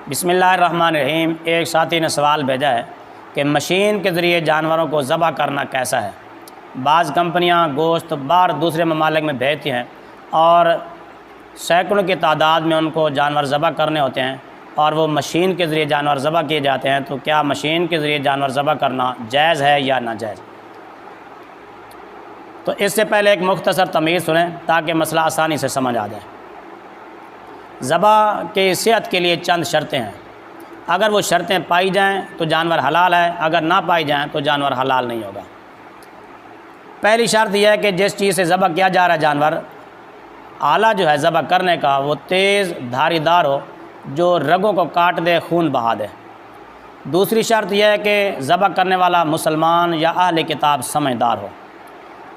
بسم اللہ الرحمن الرحیم۔ ایک ساتھی نے سوال بھیجا ہے کہ مشین کے ذریعے جانوروں کو ذبح کرنا کیسا ہے۔ بعض کمپنیاں گوشت باہر دوسرے ممالک میں بھیجتی ہیں اور سینکڑوں کی تعداد میں ان کو جانور ذبح کرنے ہوتے ہیں اور وہ مشین کے ذریعے جانور ذبح کیے جاتے ہیں، تو کیا مشین کے ذریعے جانور ذبح کرنا جائز ہے یا ناجائز؟ تو اس سے پہلے ایک مختصر تمیز سنیں تاکہ مسئلہ آسانی سے سمجھ آ جائے۔ ذبح کی صحت کے لیے چند شرطیں ہیں، اگر وہ شرطیں پائی جائیں تو جانور حلال ہے، اگر نہ پائی جائیں تو جانور حلال نہیں ہوگا۔ پہلی شرط یہ ہے کہ جس چیز سے ذبح کیا جا رہا ہے جانور، آلہ جو ہے ذبح کرنے کا وہ تیز دھاری دار ہو جو رگوں کو کاٹ دے، خون بہا دے۔ دوسری شرط یہ ہے کہ ذبح کرنے والا مسلمان یا اہل کتاب سمجھدار ہو۔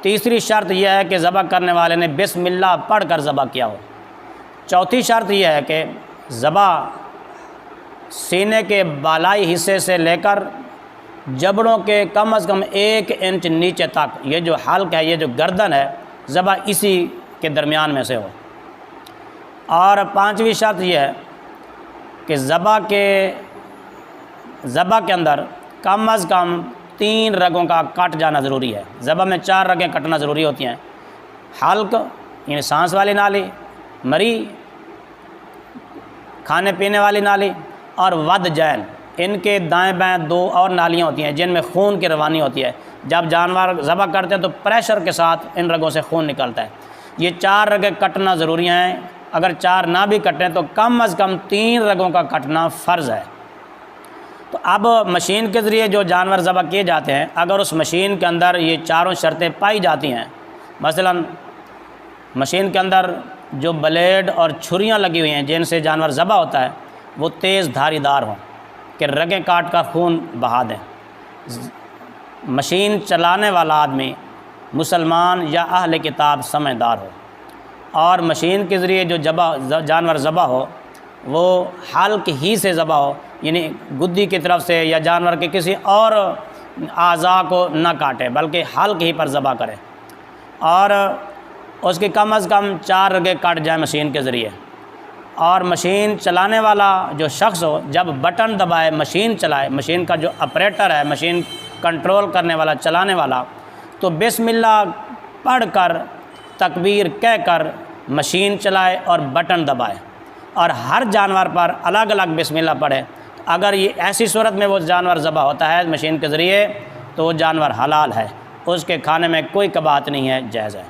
تیسری شرط یہ ہے کہ ذبح کرنے والے نے بسم اللہ پڑھ کر ذبح کیا ہو۔ چوتھی شرط یہ ہے کہ ذبح سینے کے بالائی حصے سے لے کر جبڑوں کے کم از کم 1 انچ نیچے تک، یہ جو حلق ہے، یہ جو گردن ہے، ذبح اسی کے درمیان میں سے ہو۔ اور پانچویں شرط یہ ہے کہ ذبح کے اندر کم از کم 3 رگوں کا کٹ جانا ضروری ہے۔ ذبح میں 4 رگیں کٹنا ضروری ہوتی ہیں: حلق یعنی سانس والی نالی، مری کھانے پینے والی نالی، اور ود جین، ان کے دائیں بائیں 2 اور نالیاں ہوتی ہیں جن میں خون کی روانی ہوتی ہے۔ جب جانور ذبح کرتے ہیں تو پریشر کے ساتھ ان رگوں سے خون نکلتا ہے۔ یہ 4 رگیں کٹنا ضروری ہیں، اگر 4 نہ بھی کٹیں تو کم از کم 3 رگوں کا کٹنا فرض ہے۔ تو اب مشین کے ذریعے جو جانور ذبح کیے جاتے ہیں، اگر اس مشین کے اندر یہ چاروں شرطیں پائی جاتی ہیں، مثلا مشین کے اندر جو بلیڈ اور چھریاں لگی ہوئی ہیں جن سے جانور ذبح ہوتا ہے وہ تیز دھاری دار ہوں کہ رگیں کاٹ کر خون بہا دیں، مشین چلانے والا آدمی مسلمان یا اہل کتاب سمجھدار ہو، اور مشین کے ذریعے جو جانور ذبح ہو وہ حلق ہی سے ذبح ہو، یعنی گدی کی طرف سے یا جانور کے کسی اور اعضاء کو نہ کاٹے بلکہ حلق ہی پر ذبح کرے، اور اس کی کم از کم 4 رگیں کٹ جائیں مشین کے ذریعے۔ اور مشین چلانے والا جو شخص ہو جب بٹن دبائے مشین چلائے، مشین کا جو آپریٹر ہے، مشین کنٹرول کرنے والا، چلانے والا، تو بسم اللہ پڑھ کر تکبیر کہہ کر مشین چلائے اور بٹن دبائے، اور ہر جانور پر الگ الگ بسم اللہ پڑھے۔ اگر یہ ایسی صورت میں وہ جانور ذبح ہوتا ہے مشین کے ذریعے تو وہ جانور حلال ہے، اس کے کھانے میں کوئی کباہت نہیں ہے، جائز ہے۔